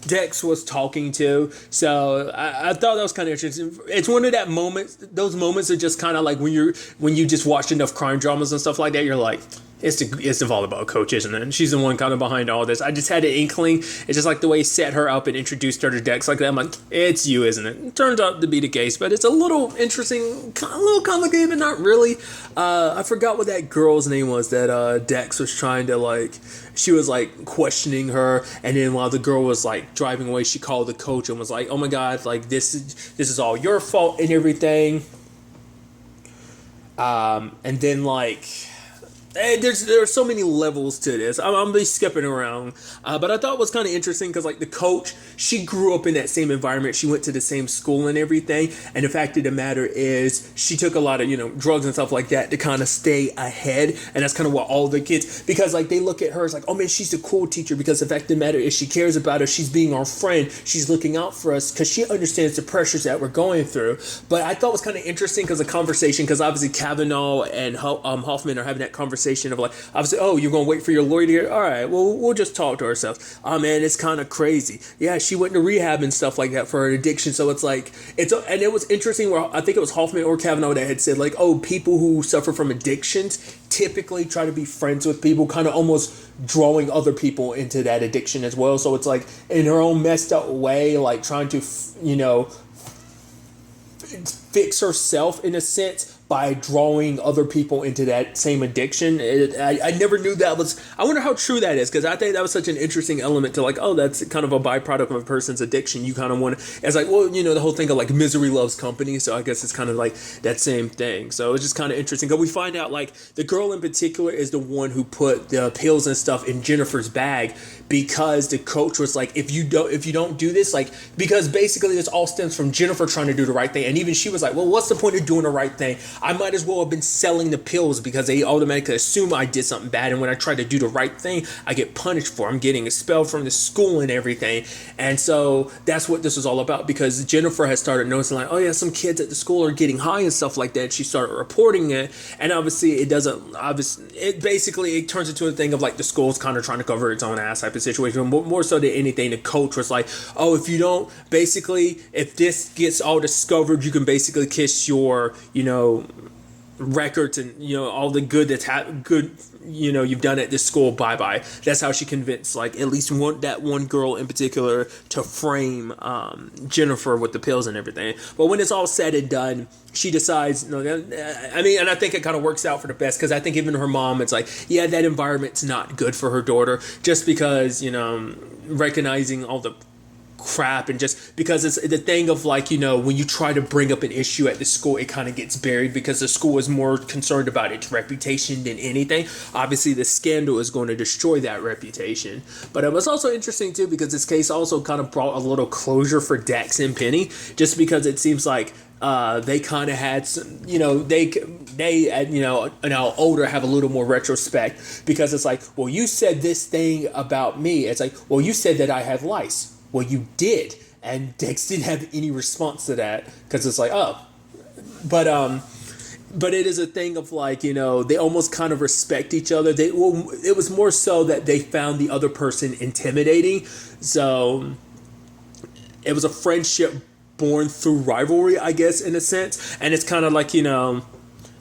Dex was talking to. So I thought that was kind of interesting. It's one of that moments, those moments are just kind of like when you just watch enough crime dramas and stuff like that, you're like, It's the volleyball coach, isn't it? And she's the one kind of behind all this. I just had an inkling. It's just like the way he set her up and introduced her to Dex like that. I'm like, it's you, isn't it? It turns out to be the case, but it's a little interesting, a little complicated, but not really. I forgot what that girl's name was that Dex was trying to like. She was like questioning her, and then while the girl was like driving away, she called the coach and was like, "Oh my God, like this is all your fault and everything." And then like. There are so many levels to this. I'm gonna be skipping around, but I thought it was kind of interesting because like the coach, she grew up in that same environment. She went to the same school and everything. And the fact of the matter is, she took a lot of drugs and stuff like that to kind of stay ahead. And that's kind of what all the kids, because like they look at her as like, oh man, she's a cool teacher. Because the fact of the matter is, she cares about us. She's being our friend. She's looking out for us because she understands the pressures that we're going through. But I thought it was kind of interesting because the conversation, because obviously Kavanaugh and Hoffman are having that conversation of like, obviously, oh, you're gonna wait for your lawyer to hear? All right, well, we'll just talk to ourselves. Oh man, it's kind of crazy. Yeah, she went to rehab and stuff like that for her addiction. So it's like, and it was interesting where I think it was Hoffman or Kavanaugh that had said like, oh, people who suffer from addictions typically try to be friends with people, kind of almost drawing other people into that addiction as well. So it's like in her own messed up way, like trying to fix herself in a sense by drawing other people into that same addiction. I never knew that was, I wonder how true that is, because I think that was such an interesting element to like, oh, that's kind of a byproduct of a person's addiction. You kind of want to, it's like, well, the whole thing of like misery loves company, so I guess it's kind of like that same thing. So it's just kind of interesting. But we find out like the girl in particular is the one who put the pills and stuff in Jennifer's bag, because the coach was like, if you don't do this, like, because basically this all stems from Jennifer trying to do the right thing. And even she was like, well, what's the point of doing the right thing? I might as well have been selling the pills, because they automatically assume I did something bad. And when I try to do the right thing, I get punished for it. I'm getting expelled from the school and everything. And so that's what this was all about, because Jennifer has started noticing like, oh yeah, some kids at the school are getting high and stuff like that. And she started reporting it. And obviously it turns into a thing of like the school's kind of trying to cover its own ass type of situation. More so than anything, the coach was like, oh, if if this gets all discovered, you can basically kiss your, records and all the good you've done at this school, bye. That's how she convinced like at least one girl in particular to frame Jennifer with the pills and everything. But when it's all said and done, she decides, and I think it kind of works out for the best, because I think even her mom, it's like, yeah, that environment's not good for her daughter, just because recognizing all the crap, and just because it's the thing of like, when you try to bring up an issue at the school, it kind of gets buried, because the school is more concerned about its reputation than anything. Obviously the scandal is going to destroy that reputation. But it was also interesting too, because this case also kind of brought a little closure for Dex and Penny, just because it seems like they kind of had some, they now older, have a little more retrospect, because it's like, well, you said this thing about me. It's like, well, you said that I have lice. Well, you did. And Dex didn't have any response to that, because it's like, oh. But it is a thing of like, they almost kind of respect each other. It was more so that they found the other person intimidating. So it was a friendship born through rivalry, I guess, in a sense. And it's kind of like, and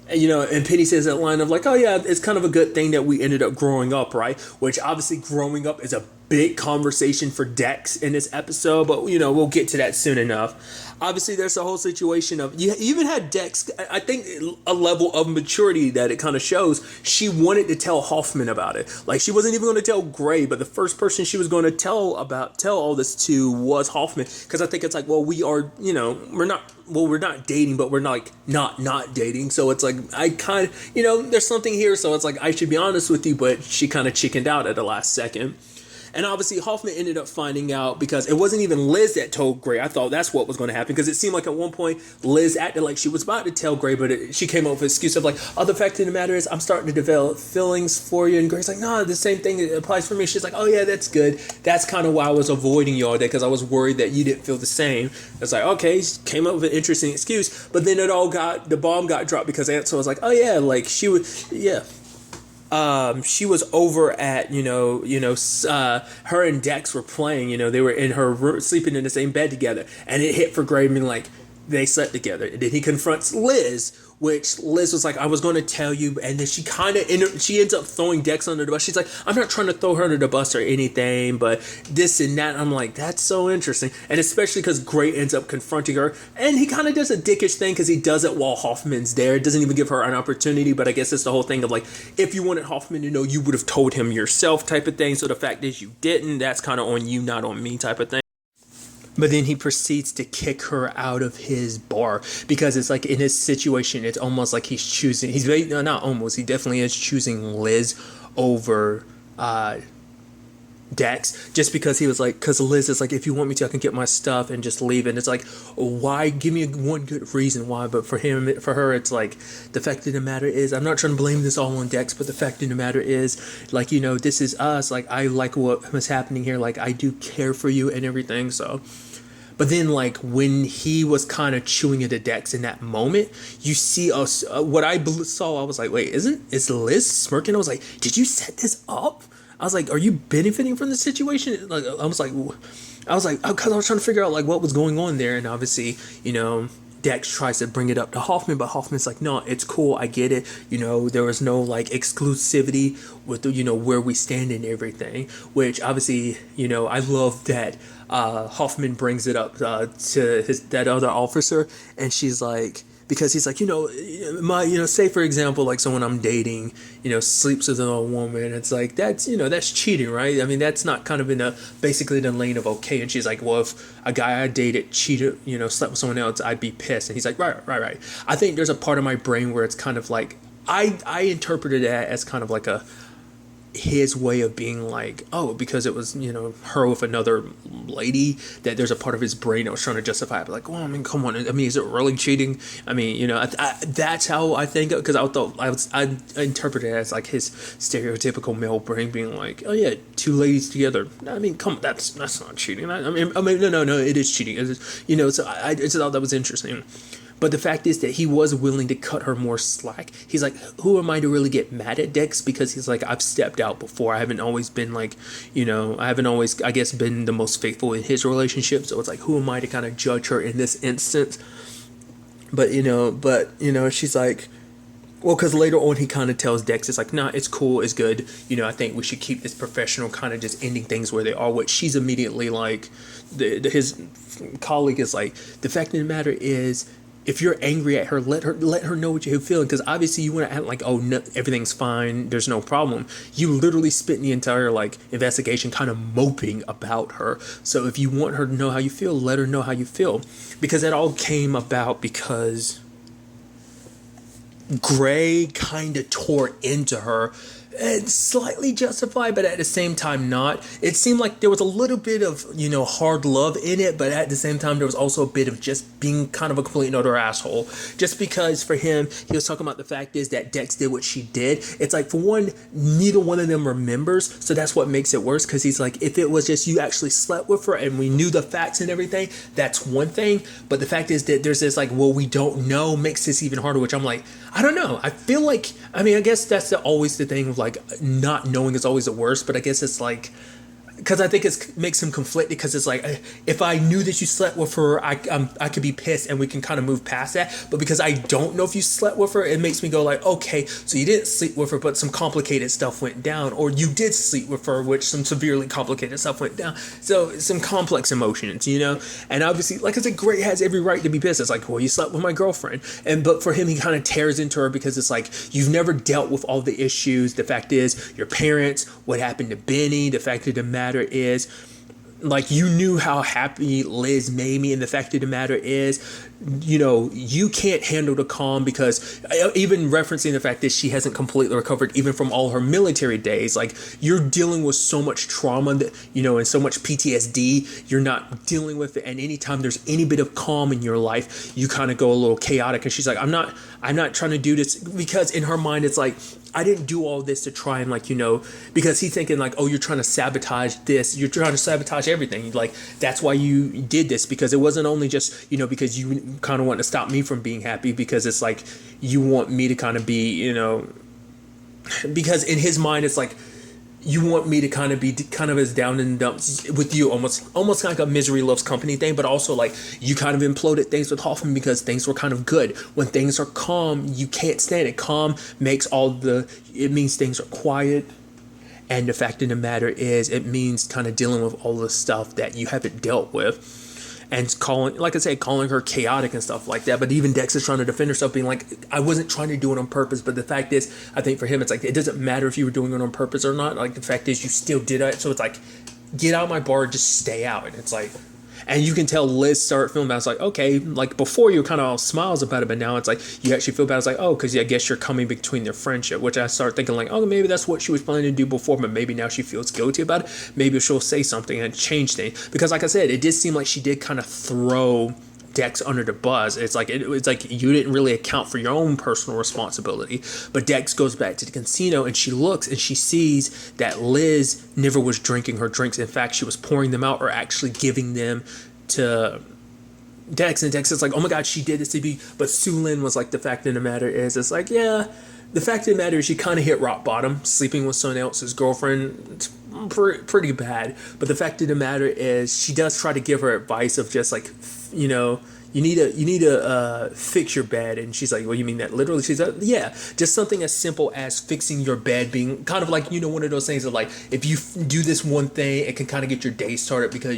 Penny says that line of like, oh yeah, it's kind of a good thing that we ended up growing up, right? Which obviously growing up is a big conversation for Dex in this episode, but we'll get to that soon enough. Obviously there's the whole situation of, you even had Dex, I think a level of maturity that it kind of shows. She wanted to tell Hoffman about it. Like, she wasn't even going to tell Gray, but the first person she was going to tell all this to was Hoffman, because I think it's like, well, we are, we're not dating, but we're not dating. So it's like, I kind of, there's something here. So it's like, I should be honest with you, but she kind of chickened out at the last second. And obviously Hoffman ended up finding out, because it wasn't even Liz that told Gray. I thought that's what was going to happen, because it seemed like at one point Liz acted like she was about to tell Gray, but she came up with an excuse of like, oh, the fact of the matter is I'm starting to develop feelings for you. And Gray's like, no, the same thing applies for me. She's like, oh yeah, that's good. That's kind of why I was avoiding you all day, because I was worried that you didn't feel the same. It's like, okay, she came up with an interesting excuse, but then the bomb got dropped, because Ansel was like, oh yeah, like she was over at, her and Dex were playing, they were in her room, sleeping in the same bed together. And it hit for Gray, being like, they slept together. And then he confronts Liz, which Liz was like, I was going to tell you. And then she she ends up throwing Dex under the bus. She's like, I'm not trying to throw her under the bus or anything, but this and that. I'm like, that's so interesting. And especially because Gray ends up confronting her. And he kind of does a dickish thing because he does it while Hoffman's there. Doesn't even give her an opportunity. But I guess it's the whole thing of like, if you wanted Hoffman to know, you would have told him yourself type of thing. So the fact is you didn't. That's kind of on you, not on me type of thing. But then he proceeds to kick her out of his bar because it's like in his situation, it's almost like he's choosing. Not almost. He definitely is choosing Liz over Dex, just because he was like, because Liz is like, if you want me to, I can get my stuff and just leave. And it's like, why? Give me one good reason why. But for her, it's like, the fact of the matter is, I'm not trying to blame this all on Dex, but the fact of the matter is, like, this is us. Like, I like what was happening here. Like, I do care for you and everything. So. But then, like, when he was kind of chewing into Dex in that moment, you see us. What I saw, I was like, wait, is Liz smirking? I was like, did you set this up? I was like, are you benefiting from the situation? Like, I was like, because I was trying to figure out like what was going on there, and obviously, Dex tries to bring it up to Hoffman, but Hoffman's like, no, it's cool, I get it. There was no like exclusivity with where we stand and everything. Which obviously, I love that Hoffman brings it up to that other officer, and she's like. Because he's like, say for example, like someone I'm dating, sleeps with another woman. It's like, that's cheating, right? I mean, that's not kind of in basically the lane of okay. And she's like, well, if a guy I dated cheated, slept with someone else, I'd be pissed. And he's like, right. I think there's a part of my brain where it's kind of like, I interpreted that as kind of like his way of being like, oh, because it was, her with another lady, that there's a part of his brain that was trying to justify it. But like, well, I mean, come on. I mean, is it really cheating? I mean, that's how I think of, because I interpreted it as like his stereotypical male brain being like, oh yeah, two ladies together. I mean, come on, that's not cheating. I mean, no, it is cheating. So I just thought that was interesting. But the fact is that he was willing to cut her more slack. He's like, who am I to really get mad at Dex? Because he's like, I've stepped out before. I haven't always been like, I haven't always, I guess, been the most faithful in his relationship. So it's like, who am I to kind of judge her in this instance? But, she's like, well, because later on he kind of tells Dex, it's like, nah, it's cool, it's good. I think we should keep this professional, kind of just ending things where they are. Which she's immediately like, his colleague is like, the fact of the matter is, if you're angry at her, let her know what you're feeling. Because obviously you want to act like, oh, no, everything's fine, there's no problem. You literally spent the entire like investigation kind of moping about her. So if you want her to know how you feel, let her know how you feel. Because it all came about because Gray kind of tore into her. And slightly justified, but at the same time not. It seemed like there was a little bit of, hard love in it, but at the same time there was also a bit of just being kind of a complete and utter asshole. Just because for him, he was talking about the fact is that Dex did what she did. It's like, for one, neither one of them remembers, so that's what makes it worse, because he's like, if it was just you actually slept with her and we knew the facts and everything, that's one thing. But the fact is that there's this like, well, we don't know, makes this even harder, which I'm like, I don't know. I feel like, I guess that's always the thing of like, not knowing is always the worst, but I guess it's like, because I think it makes him conflicted, because it's like, if I knew that you slept with her, I could be pissed and we can kind of move past that. But because I don't know if you slept with her, it makes me go like, okay, so you didn't sleep with her, but some complicated stuff went down, or you did sleep with her, which some severely complicated stuff went down. So some complex emotions, and obviously, like I said, Gray has every right to be pissed. It's like, well, you slept with my girlfriend, but for him, he kind of tears into her because it's like, you've never dealt with all the issues. The fact is, your parents, what happened to Benny, the fact of the matter is, like, you knew how happy Liz made me, and the fact of the matter is, you can't handle the calm, because even referencing the fact that she hasn't completely recovered even from all her military days, like, you're dealing with so much trauma that, and so much PTSD, you're not dealing with it, and anytime there's any bit of calm in your life, you kind of go a little chaotic. And she's like, I'm not trying to do this, because in her mind it's like, I didn't do all this to try and because he's thinking like, oh, you're trying to sabotage this, you're trying to sabotage everything, like, that's why you did this, because it wasn't only just, because you kind of want to stop me from being happy, because it's like, you want me to kind of be, because in his mind it's like, you want me to kind of be kind of as down in the dumps with you, almost like a misery loves company thing, but also like you kind of imploded things with Hoffman because things were kind of good. When things are calm, you can't stand it. Calm makes it means things are quiet. And the fact of the matter is, it means kind of dealing with all the stuff that you haven't dealt with. And calling her chaotic and stuff like that. But even Dex is trying to defend herself, being like, I wasn't trying to do it on purpose. But the fact is, I think for him, it's like, it doesn't matter if you were doing it on purpose or not. Like, the fact is, you still did it. So it's like, get out of my bar, just stay out. And it's like, and you can tell Liz started feeling bad. It's like, okay, like before you were kind of all smiles about it, but now it's like, you actually feel bad. It's like, oh, because I guess you're coming between their friendship, which I start thinking like, oh, maybe that's what she was planning to do before, but maybe now she feels guilty about it. Maybe she'll say something and change things. Because like I said, it did seem like she did kind of throw Dex under the bus. It's like you didn't really account for your own personal responsibility. But Dex goes back to the casino and she looks and she sees that Liz never was drinking her drinks. In fact, she was pouring them out or actually giving them to Dex. And Dex is like, oh my god, she did this to me. But Sue Lin was like, the fact of the matter is, it's like, yeah, the fact of the matter is she kind of hit rock bottom, sleeping with someone else's girlfriend. Pretty bad. But the fact of the matter is, she does try to give her advice of just like, you know, you need to fix your bed. And she's like, well, you mean that literally? She's like, yeah, just something as simple as fixing your bed, being kind of like, you know, one of those things of like, if you do this one thing, it can kind of get your day started because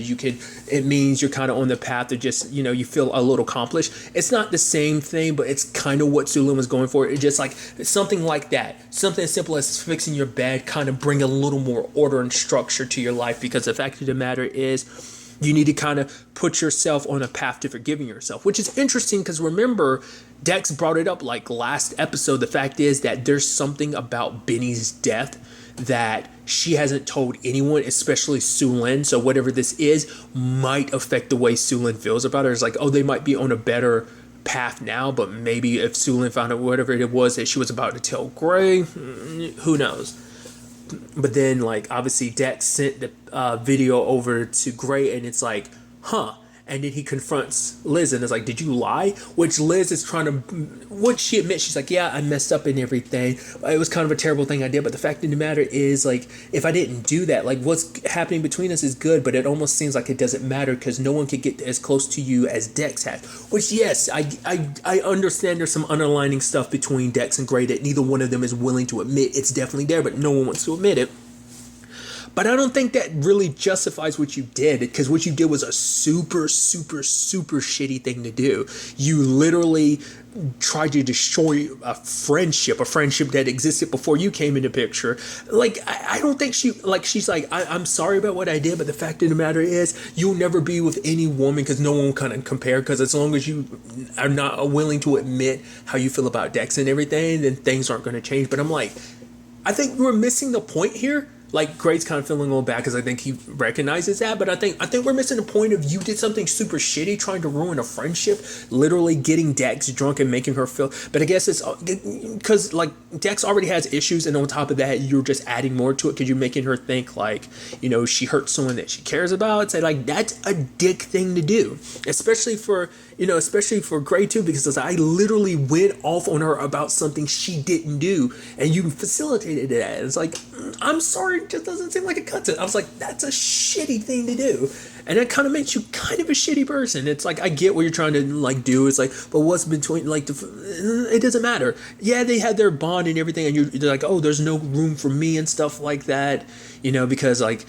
it means you're kind of on the path to just, you know, you feel a little accomplished. It's not the same thing, but it's kind of what Sulin was going for. It's just like something like that, something as simple as fixing your bed, kind of bring a little more order and structure to your life. Because the fact of the matter is, you need to kind of put yourself on a path to forgiving yourself, which is interesting because remember, Dex brought it up like last episode. The fact is that there's something about Benny's death that she hasn't told anyone, especially Sue Lin. So whatever this is might affect the way Sue Lin feels about her. It's like, oh, they might be on a better path now, but maybe if Sue Lin found out whatever it was that she was about to tell Gray, who knows? But then, like, obviously Dex sent the video over to Gray, and it's like, huh. And then he confronts Liz, and it's like, did you lie? Which Liz is trying to, once she admits, she's like, yeah, I messed up and everything. It was kind of a terrible thing I did. But the fact of the matter is, like, if I didn't do that, like, what's happening between us is good, but it almost seems like it doesn't matter because no one could get as close to you as Dex has. Which, yes, I understand there's some underlining stuff between Dex and Gray that neither one of them is willing to admit. It's definitely there, but no one wants to admit it. But I don't think that really justifies what you did, because what you did was a super, super, super shitty thing to do. You literally tried to destroy a friendship that existed before you came into picture. Like, I don't think she's like, I'm sorry about what I did, but the fact of the matter is, you'll never be with any woman because no one will kind of compare, because as long as you are not willing to admit how you feel about Dex and everything, then things aren't going to change. But I'm like, I think we're missing the point here. Like, Gray's kind of feeling a little bad because I think he recognizes that, but I think we're missing the point of you did something super shitty trying to ruin a friendship, literally getting Dex drunk and making her feel. But I guess it's because, like, Dex already has issues, and on top of that, you're just adding more to it because you're making her think, like, you know, she hurt someone that she cares about. Say, like, that's a dick thing to do, especially for Gray too, because I literally went off on her about something she didn't do, and you facilitated that. It's like, I'm sorry, it just doesn't seem like it cuts it. I was like, that's a shitty thing to do, and that kind of makes you kind of a shitty person. It's like, I get what you're trying to like do. It's like, but what's between, like, it doesn't matter. Yeah, they had their bond and everything, and you're like, oh, there's no room for me and stuff like that, you know, because like,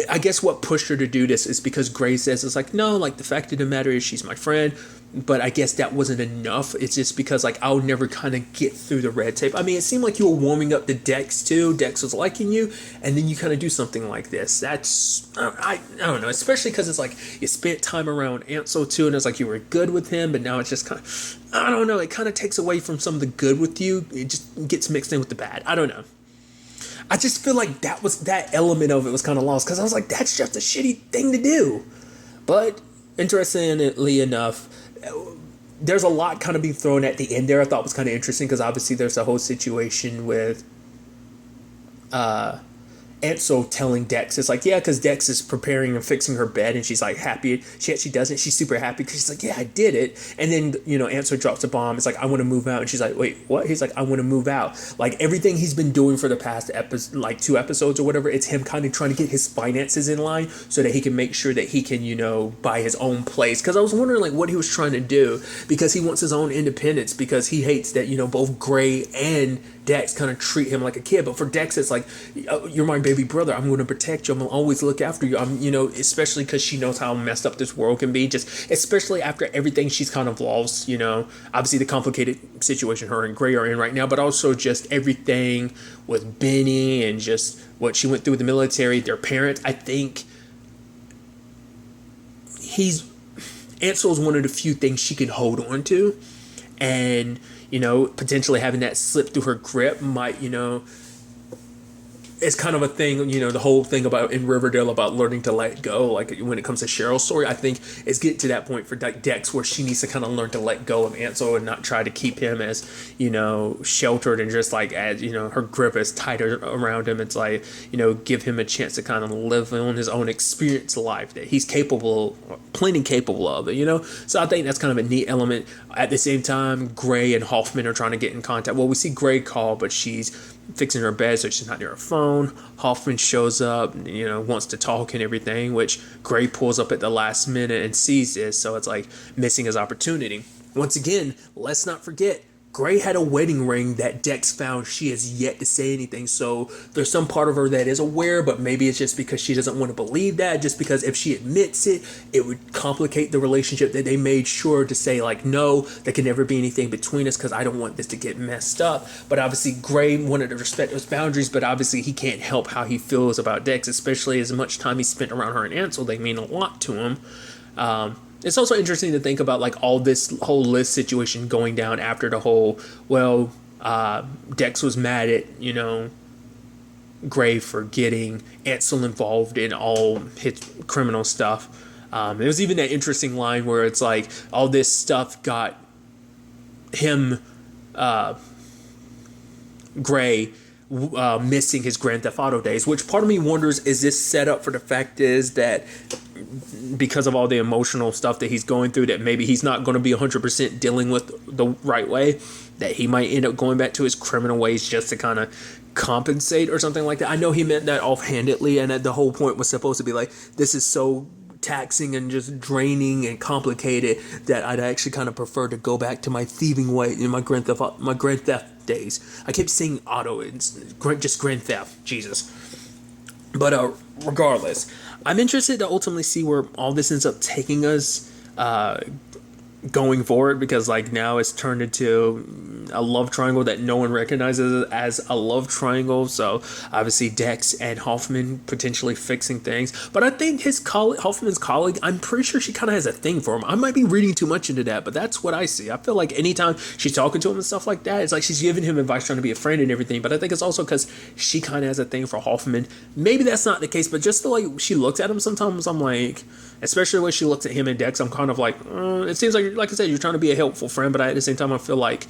I guess what pushed her to do this is because Gray says, it's like, no, like, the fact of the matter is she's my friend. But I guess that wasn't enough. It's just because, like, I'll never kind of get through the red tape. I mean, it seemed like you were warming up to Dex too. Dex was liking you, and then you kind of do something like this. That's, I don't know, especially because it's like you spent time around Ansel too, and it's like you were good with him, but now it's just kind of, I don't know, it kind of takes away from some of the good with you. It just gets mixed in with the bad. I don't know. I just feel like that element of it was kind of lost, because I was like, that's just a shitty thing to do. But interestingly enough, there's a lot kind of being thrown at the end there. I thought was kind of interesting because obviously there's a whole situation with Ansel telling Dex, it's like, yeah, because Dex is preparing and fixing her bed, and she's like happy. She actually does it. She's super happy because she's like, yeah, I did it. And then, Ansel drops a bomb. It's like, I want to move out. And she's like, wait, what? He's like, I want to move out. Like, everything he's been doing for the past like 2 episodes or whatever, it's him kind of trying to get his finances in line so that he can make sure that he can, buy his own place. Because I was wondering, like, what he was trying to do, because he wants his own independence, because he hates that, both Gray and Dex kind of treat him like a kid. But for Dex, it's like, you're my baby brother. I'm going to protect you. I'm going to always look after you. Especially because she knows how messed up this world can be. Just especially after everything she's kind of lost, obviously the complicated situation her and Gray are in right now, but also just everything with Benny and just what she went through with the military, their parents. I think Ansel's one of the few things she can hold on to. And, potentially having that slip through her grip might, it's kind of a thing, the whole thing about in Riverdale about learning to let go. Like when it comes to Cheryl's story, I think it's getting to that point for Dex where she needs to kind of learn to let go of Ansel and not try to keep him as, sheltered and just like as, her grip is tighter around him. It's like, give him a chance to kind of live on his own experience life that he's plenty capable of it, So I think that's kind of a neat element. At the same time, Gray and Hoffman are trying to get in contact. Well, we see Gray call, but she's fixing her bed, so she's not near her phone. Hoffman shows up, wants to talk and everything, which Gray pulls up at the last minute and sees this, so it's like missing his opportunity. Once again, let's not forget, Gray had a wedding ring that Dex found. She has yet to say anything, so there's some part of her that is aware, but maybe it's just because she doesn't want to believe that, just because if she admits it, it would complicate the relationship that they made sure to say, like, no, there can never be anything between us because I don't want this to get messed up. But obviously Gray wanted to respect those boundaries, but obviously he can't help how he feels about Dex, especially as much time he spent around her and Ansel. They mean a lot to him. It's also interesting to think about like all this whole list situation going down after the whole, Dex was mad at, Gray for getting Ansel involved in all his criminal stuff. There was even that interesting line where it's like all this stuff got him, Gray, missing his Grand Theft Auto days, which part of me wonders, is this set up for the fact is that because of all the emotional stuff that he's going through, that maybe he's not going to be 100% dealing with the right way, that he might end up going back to his criminal ways just to kind of compensate or something like that. I know he meant that offhandedly, and that the whole point was supposed to be like, this is so taxing and just draining and complicated that I'd actually kind of prefer to go back to my thieving way in my Grand Theft days. I kept saying auto, it's just Grand Theft, Jesus. But regardless, I'm interested to ultimately see where all this ends up taking us going forward, because like now it's turned into a love triangle that no one recognizes as a love triangle. So obviously Dex and Hoffman potentially fixing things, but I think Hoffman's colleague, I'm pretty sure she kind of has a thing for him. I might be reading too much into that, but that's what I see. I feel like anytime she's talking to him and stuff like that, it's like she's giving him advice, trying to be a friend and everything. But I think it's also because she kind of has a thing for Hoffman. Maybe that's not the case, but just the way she looks at him sometimes, I'm like, especially the way she looks at him and Dex, I'm kind of like, it seems like I said, you're trying to be a helpful friend, but at the same time, I feel like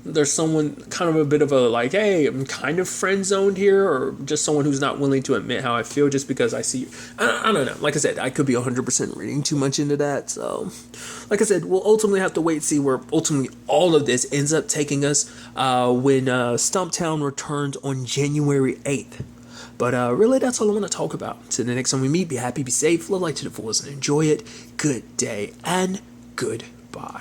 there's someone kind of a bit of a like, hey, I'm kind of friend zoned here, or just someone who's not willing to admit how I feel just because I see you. I don't know. Like I said, I could be 100% reading too much into that. So, like I said, we'll ultimately have to wait and see where ultimately all of this ends up taking us when Stumptown returns on January 8th. But really, that's all I want to talk about. So the next time we meet, be happy, be safe, live life to the fullest, and enjoy it. Good day and good